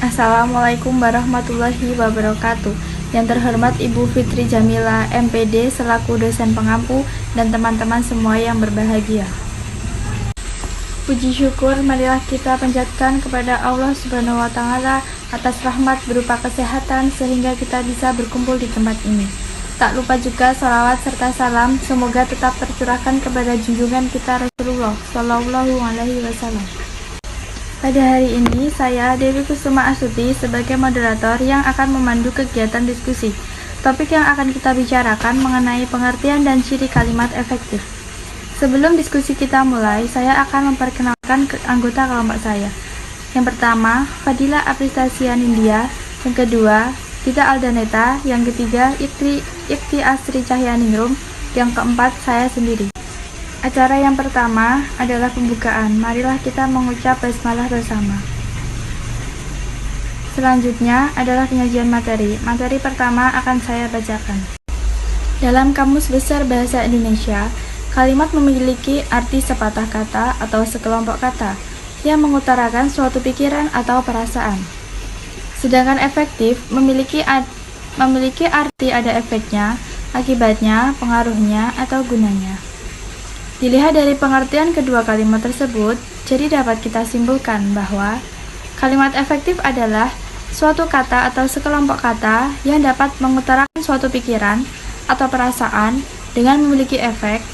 Assalamualaikum warahmatullahi wabarakatuh. Yang terhormat Ibu Fitri Jamila, MPD, selaku dosen pengampu, dan teman-teman semua yang berbahagia. Puji syukur marilah kita panjatkan kepada Allah Subhanahu wa Ta'ala atas rahmat berupa kesehatan sehingga kita bisa berkumpul di tempat ini. Tak lupa juga salawat serta salam semoga tetap tercurahkan kepada junjungan kita Rasulullah Shallallahu Alaihi Wasallam. Pada hari ini, saya Dewi Kusuma Astuti sebagai moderator yang akan memandu kegiatan diskusi. Topik yang akan kita bicarakan mengenai pengertian dan ciri kalimat efektif. Sebelum diskusi kita mulai, saya akan memperkenalkan anggota kelompok saya. Yang pertama, Fadila Apristasian India. Yang kedua, Tita Aldaneta. Yang ketiga, Ikti Asri Cahyaningrum. Yang keempat, saya sendiri. Acara yang pertama adalah pembukaan. Marilah kita mengucap basmalah bersama. Selanjutnya adalah penyajian materi. Materi pertama akan saya bacakan. Dalam Kamus Besar Bahasa Indonesia, kalimat memiliki arti sepatah kata atau sekelompok kata yang mengutarakan suatu pikiran atau perasaan. Sedangkan efektif memiliki arti ada efeknya, akibatnya, pengaruhnya, atau gunanya. Dilihat dari pengertian kedua kalimat tersebut, jadi dapat kita simpulkan bahwa kalimat efektif adalah suatu kata atau sekelompok kata yang dapat mengutarakan suatu pikiran atau perasaan dengan memiliki efek,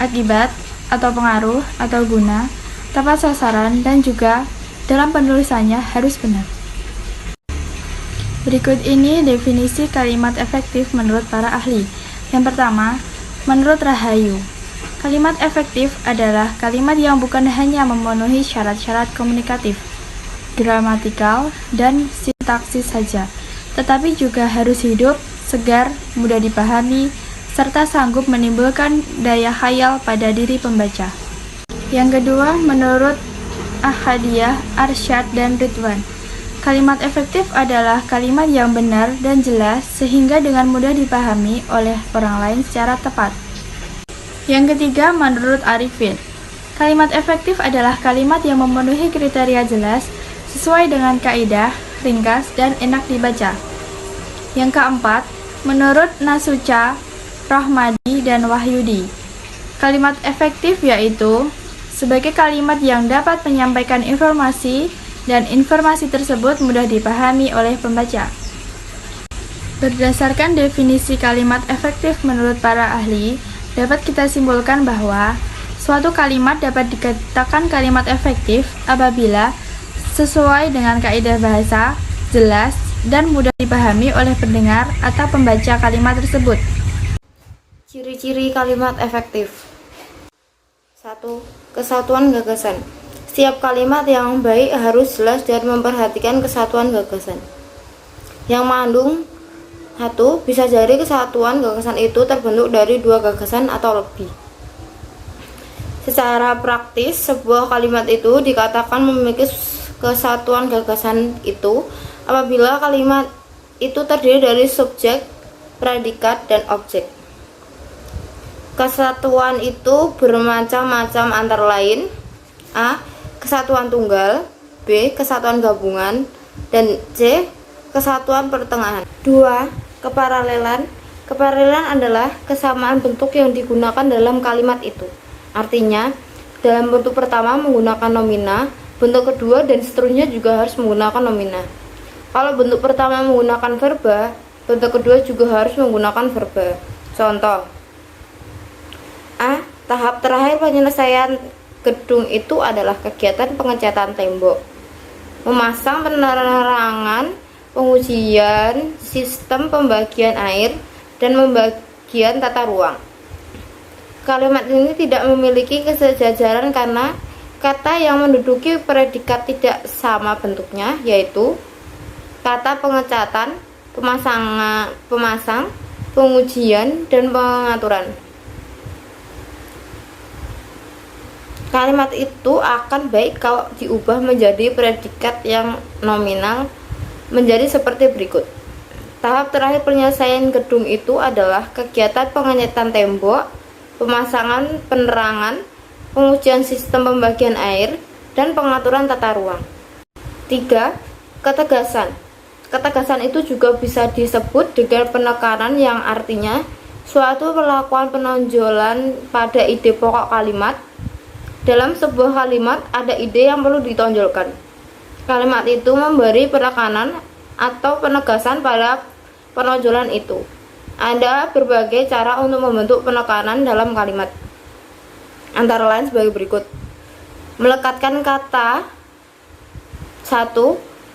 akibat, atau pengaruh, atau guna, tepat sasaran, dan juga dalam penulisannya harus benar. Berikut ini definisi kalimat efektif menurut para ahli. Yang pertama, menurut Rahayu, kalimat efektif adalah kalimat yang bukan hanya memenuhi syarat-syarat komunikatif, gramatikal, dan sintaksis saja, tetapi juga harus hidup, segar, mudah dipahami, serta sanggup menimbulkan daya khayal pada diri pembaca. Yang kedua, menurut Ahadiyah, Arsyad, dan Ridwan, kalimat efektif adalah kalimat yang benar dan jelas sehingga dengan mudah dipahami oleh orang lain secara tepat. Yang ketiga, menurut Arifin, kalimat efektif adalah kalimat yang memenuhi kriteria jelas, sesuai dengan kaidah, ringkas, dan enak dibaca. Yang keempat, menurut Nasuca, Rahmadi, dan Wahyudi, kalimat efektif yaitu sebagai kalimat yang dapat menyampaikan informasi dan informasi tersebut mudah dipahami oleh pembaca. Berdasarkan definisi kalimat efektif menurut para ahli, dapat kita simpulkan bahwa suatu kalimat dapat dikatakan kalimat efektif apabila sesuai dengan kaidah bahasa, jelas, dan mudah dipahami oleh pendengar atau pembaca kalimat tersebut. Ciri-ciri kalimat efektif. 1. Kesatuan gagasan. Setiap kalimat yang baik harus jelas dan memperhatikan kesatuan gagasan. Yang mengandung 1. Bisa jadi kesatuan gagasan itu terbentuk dari dua gagasan atau lebih. Secara praktis, sebuah kalimat itu dikatakan memiliki kesatuan gagasan itu apabila kalimat itu terdiri dari subjek, predikat, dan objek. Kesatuan itu bermacam-macam antara lain: A. Kesatuan tunggal, B. Kesatuan gabungan, dan C. Kesatuan pertengahan. 2. Keparalelan. Keparalelan adalah kesamaan bentuk yang digunakan dalam kalimat itu. Artinya, dalam bentuk pertama menggunakan nomina, bentuk kedua dan seterusnya juga harus menggunakan nomina. Kalau bentuk pertama menggunakan verba, bentuk kedua juga harus menggunakan verba. Contoh: A. Tahap terakhir penyelesaian gedung itu adalah kegiatan pengecatan tembok, memasang penerangan, pengujian sistem pembagian air, dan pembagian tata ruang. Kalimat ini tidak memiliki kesejajaran karena kata yang menduduki predikat tidak sama bentuknya, yaitu kata pengecatan, pemasang, pengujian, dan pengaturan. Kalimat itu akan baik kalau diubah menjadi predikat yang nominal menjadi seperti berikut. Tahap terakhir penyelesaian gedung itu adalah kegiatan pengecatan tembok, pemasangan penerangan, pengujian sistem pembagian air, dan pengaturan tata ruang. 3. Ketegasan. Ketegasan itu juga bisa disebut dengan penekanan yang artinya suatu perlakuan penonjolan pada ide pokok kalimat. Dalam sebuah kalimat ada ide yang perlu ditonjolkan. Kalimat itu memberi penekanan atau penegasan pada penonjolan itu. Ada berbagai cara untuk membentuk penekanan dalam kalimat. Antara lain sebagai berikut. Melekatkan kata. 1.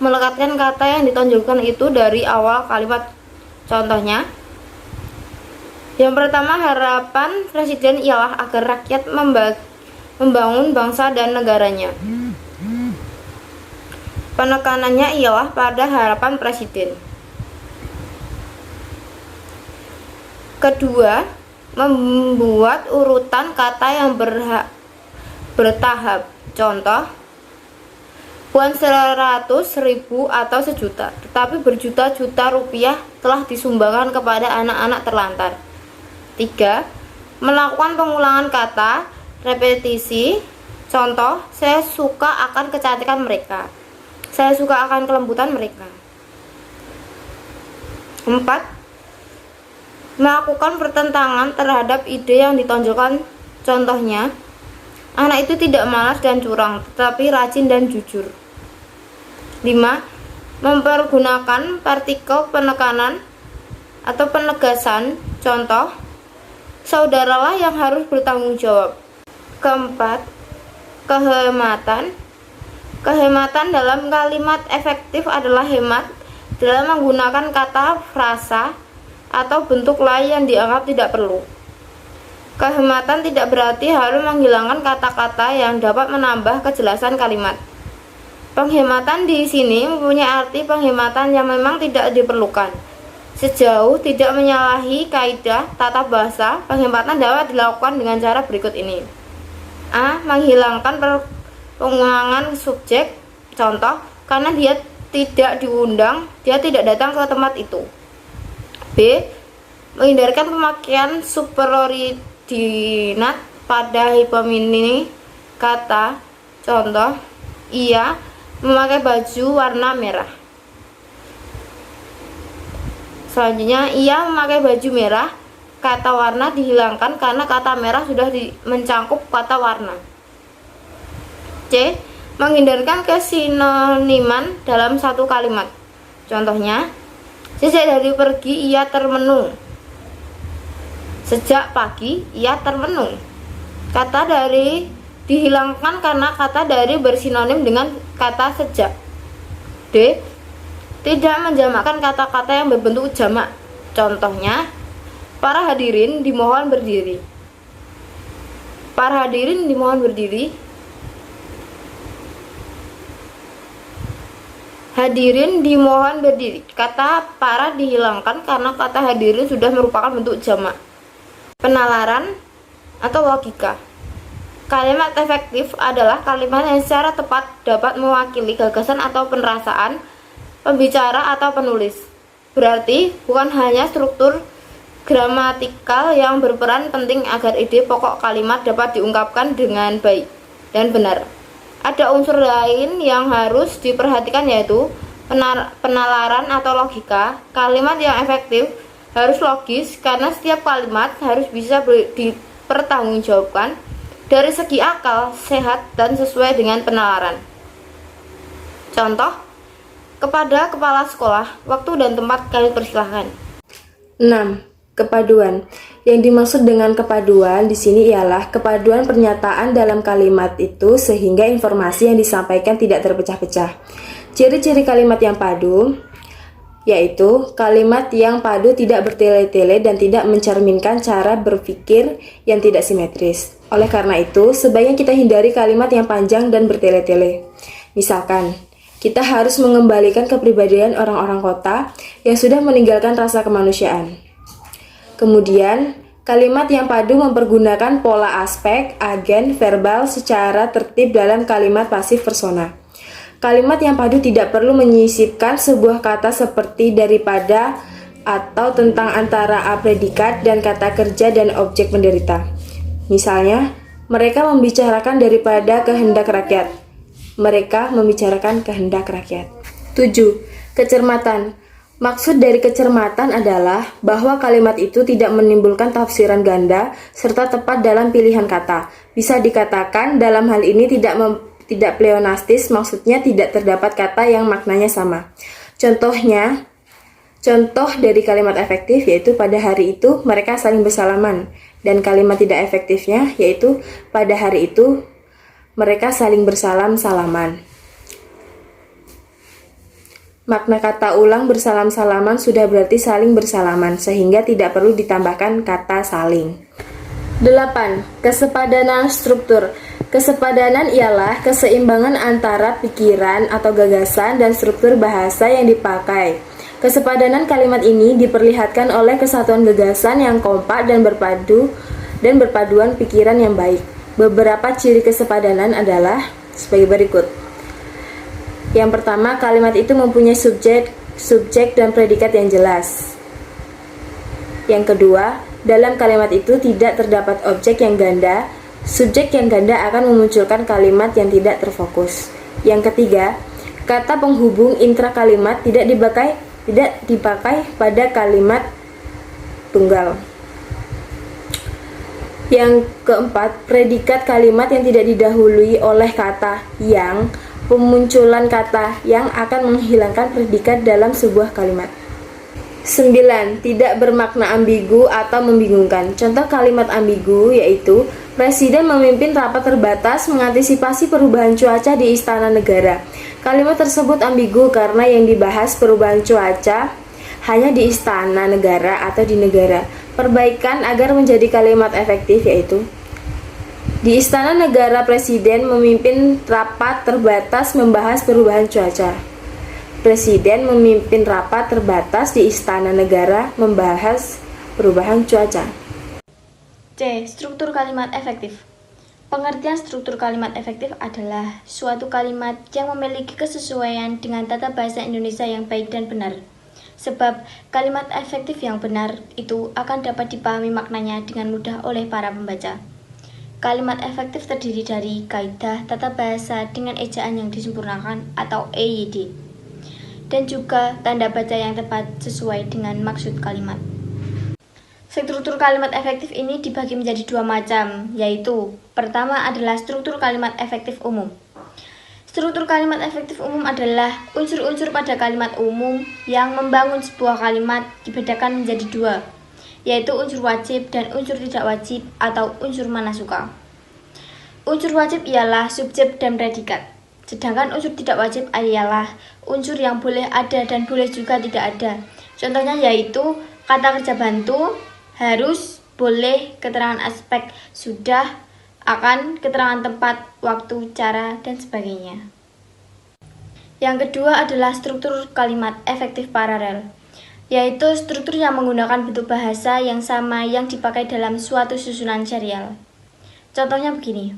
Melekatkan kata yang ditonjolkan itu dari awal kalimat. Contohnya, yang pertama, harapan presiden ialah agar rakyat membangun bangsa dan negaranya. Penekanannya ialah pada harapan presiden. Kedua, membuat urutan kata yang bertahap. Contoh, bukan 100.000 atau sejuta, tetapi berjuta-juta rupiah telah disumbangkan kepada anak-anak terlantar. 3. Melakukan pengulangan kata, repetisi. Contoh, saya suka akan kecantikan mereka. Saya suka akan kelembutan mereka. 4. Melakukan pertentangan terhadap ide yang ditonjolkan. Contohnya, anak itu tidak malas dan curang, tetapi rajin dan jujur. 5. Mempergunakan partikel penekanan atau penegasan. Contoh, saudaralah yang harus bertanggung jawab. Keempat, kehematan. Kehematan dalam kalimat efektif adalah hemat dalam menggunakan kata, frasa, atau bentuk lain yang dianggap tidak perlu. Kehematan tidak berarti harus menghilangkan kata-kata yang dapat menambah kejelasan kalimat. Penghematan di sini mempunyai arti penghematan yang memang tidak diperlukan. Sejauh tidak menyalahi kaidah tata bahasa, penghematan dapat dilakukan dengan cara berikut ini. A. Menghilangkan pengulangan subjek. Contoh, karena dia tidak diundang, dia tidak datang ke tempat itu. B. Menghindarkan pemakaian superordinat pada hipomini kata. Contoh, ia memakai baju warna merah. Selanjutnya, ia memakai baju merah. Kata warna dihilangkan karena kata merah sudah mencangkup kata warna. C. Menghindarkan kesinoniman dalam satu kalimat. Contohnya, sejak dari pergi ia termenung. Sejak pagi ia termenung. Kata dari dihilangkan karena kata dari bersinonim dengan kata sejak. D. Tidak menjamakkan kata-kata yang berbentuk jamak. Contohnya, para hadirin dimohon berdiri. Para hadirin dimohon berdiri. Hadirin dimohon berdiri. Kata para dihilangkan karena kata hadirin sudah merupakan bentuk jamak. Penalaran atau logika. Kalimat efektif adalah kalimat yang secara tepat dapat mewakili gagasan atau perasaan pembicara atau penulis. Berarti bukan hanya struktur gramatikal yang berperan penting agar ide pokok kalimat dapat diungkapkan dengan baik dan benar. Ada unsur lain yang harus diperhatikan, yaitu penalaran atau logika. Kalimat yang efektif harus logis karena setiap kalimat harus bisa dipertanggungjawabkan dari segi akal, sehat, dan sesuai dengan penalaran. Contoh, kepada kepala sekolah, waktu dan tempat kami persilahkan. 6. Kepaduan. Yang dimaksud dengan kepaduan di sini ialah kepaduan pernyataan dalam kalimat itu sehingga informasi yang disampaikan tidak terpecah-pecah. Ciri-ciri kalimat yang padu yaitu kalimat yang padu tidak bertele-tele dan tidak mencerminkan cara berpikir yang tidak simetris. Oleh karena itu, sebaiknya kita hindari kalimat yang panjang dan bertele-tele. Misalkan, kita harus mengembalikan kepribadian orang-orang kota yang sudah meninggalkan rasa kemanusiaan. Kemudian, kalimat yang padu mempergunakan pola aspek, agen, verbal secara tertib dalam kalimat pasif persona. Kalimat yang padu tidak perlu menyisipkan sebuah kata seperti daripada atau tentang antara predikat dan kata kerja dan objek penderita. Misalnya, mereka membicarakan daripada kehendak rakyat. Mereka membicarakan kehendak rakyat. 7. Kecermatan. Maksud dari kecermatan adalah bahwa kalimat itu tidak menimbulkan tafsiran ganda serta tepat dalam pilihan kata. Bisa dikatakan dalam hal ini tidak pleonastis, maksudnya tidak terdapat kata yang maknanya sama. Contoh dari kalimat efektif yaitu pada hari itu mereka saling bersalaman, dan kalimat tidak efektifnya yaitu pada hari itu mereka saling bersalam-salaman. Makna kata ulang bersalam-salaman sudah berarti saling bersalaman, sehingga tidak perlu ditambahkan kata saling. 8. Kesepadanan struktur. Kesepadanan ialah keseimbangan antara pikiran atau gagasan dan struktur bahasa yang dipakai. Kesepadanan kalimat ini diperlihatkan oleh kesatuan gagasan yang kompak dan berpaduan pikiran yang baik. Beberapa ciri kesepadanan adalah sebagai berikut. Yang pertama, kalimat itu mempunyai subjek dan predikat yang jelas. Yang kedua, dalam kalimat itu tidak terdapat objek yang ganda. Subjek yang ganda akan memunculkan kalimat yang tidak terfokus. Yang ketiga, kata penghubung intra kalimat tidak dipakai pada kalimat tunggal. Yang keempat, predikat kalimat yang tidak didahului oleh kata yang. Pemunculan kata yang akan menghilangkan predikat dalam sebuah kalimat. 9. Tidak bermakna ambigu atau membingungkan. Contoh kalimat ambigu yaitu Presiden memimpin rapat terbatas mengantisipasi perubahan cuaca di Istana Negara. Kalimat tersebut ambigu karena yang dibahas perubahan cuaca hanya di Istana Negara atau di negara. Perbaikan agar menjadi kalimat efektif yaitu di Istana Negara Presiden memimpin rapat terbatas membahas perubahan cuaca. Presiden memimpin rapat terbatas di Istana Negara membahas perubahan cuaca. C. Struktur kalimat efektif. Pengertian struktur kalimat efektif adalah suatu kalimat yang memiliki kesesuaian dengan tata bahasa Indonesia yang baik dan benar. Sebab kalimat efektif yang benar itu akan dapat dipahami maknanya dengan mudah oleh para pembaca. Kalimat efektif terdiri dari kaidah tata bahasa dengan ejaan yang disempurnakan atau EYD, dan juga tanda baca yang tepat sesuai dengan maksud kalimat. Struktur kalimat efektif ini dibagi menjadi dua macam, yaitu pertama adalah struktur kalimat efektif umum. Struktur kalimat efektif umum adalah unsur-unsur pada kalimat umum yang membangun sebuah kalimat dibedakan menjadi dua, yaitu unsur wajib dan unsur tidak wajib atau unsur manasuka. Unsur wajib ialah subjek dan predikat, sedangkan unsur tidak wajib ialah unsur yang boleh ada dan boleh juga tidak ada. Contohnya yaitu kata kerja bantu, harus, boleh, keterangan aspek, sudah, akan, keterangan tempat, waktu, cara, dan sebagainya. Yang kedua adalah struktur kalimat efektif paralel, yaitu struktur yang menggunakan bentuk bahasa yang sama yang dipakai dalam suatu susunan serial. Contohnya begini.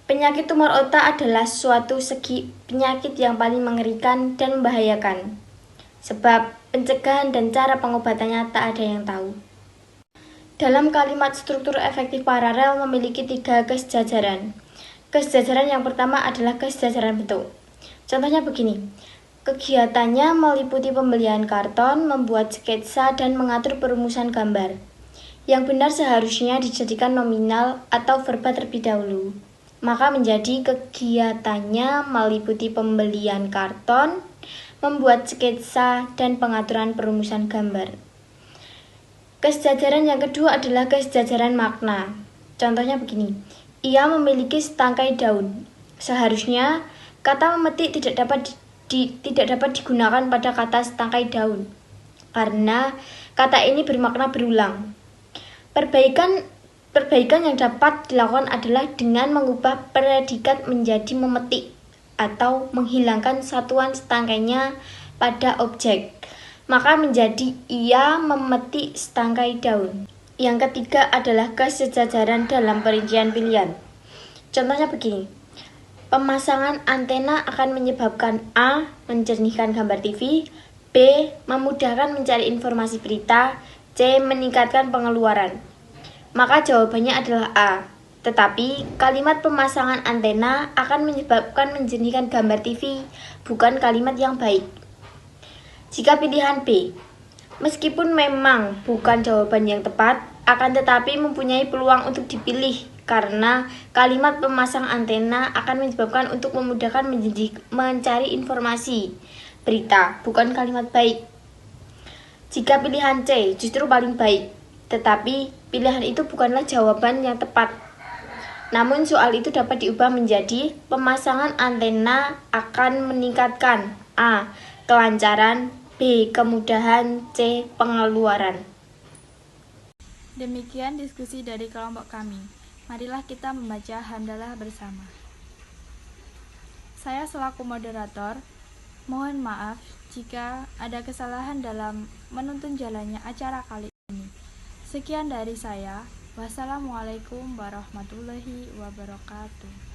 Penyakit tumor otak adalah suatu segi penyakit yang paling mengerikan dan membahayakan, sebab pencegahan dan cara pengobatannya tak ada yang tahu. Dalam kalimat struktur efektif paralel memiliki 3 kesejajaran. Kesejajaran yang pertama adalah kesejajaran bentuk. Contohnya begini. Kegiatannya meliputi pembelian karton, membuat sketsa, dan mengatur perumusan gambar. Yang benar seharusnya dijadikan nominal atau verba terlebih dahulu. Maka menjadi kegiatannya meliputi pembelian karton, membuat sketsa, dan pengaturan perumusan gambar. Kesejajaran yang kedua adalah kesejajaran makna. Contohnya begini. Ia memiliki setangkai daun. Seharusnya kata memetik tidak dapat digunakan pada kata setangkai daun, karena kata ini bermakna berulang. Perbaikan yang dapat dilakukan adalah dengan mengubah predikat menjadi memetik atau menghilangkan satuan setangkainya pada objek. Maka menjadi ia memetik setangkai daun. Yang ketiga adalah kesejajaran dalam perincian pilihan. Contohnya begini. Pemasangan antena akan menyebabkan A. Menjernihkan gambar TV, B. Memudahkan mencari informasi berita, C. Meningkatkan pengeluaran. Maka jawabannya adalah A. Tetapi kalimat pemasangan antena akan menyebabkan menjernihkan gambar TV, bukan kalimat yang baik. Jika pilihan B, meskipun memang bukan jawaban yang tepat, akan tetapi mempunyai peluang untuk dipilih karena kalimat pemasang antena akan menyebabkan untuk memudahkan mencari informasi. Berita, bukan kalimat baik. Jika pilihan C justru paling baik, tetapi pilihan itu bukanlah jawaban yang tepat. Namun soal itu dapat diubah menjadi pemasangan antena akan meningkatkan A. Kelancaran, B. Kemudahan, C. Pengeluaran. Demikian diskusi dari kelompok kami. Marilah kita membaca hamdalah bersama. Saya selaku moderator, mohon maaf jika ada kesalahan dalam menuntun jalannya acara kali ini. Sekian dari saya. Wassalamualaikum warahmatullahi wabarakatuh.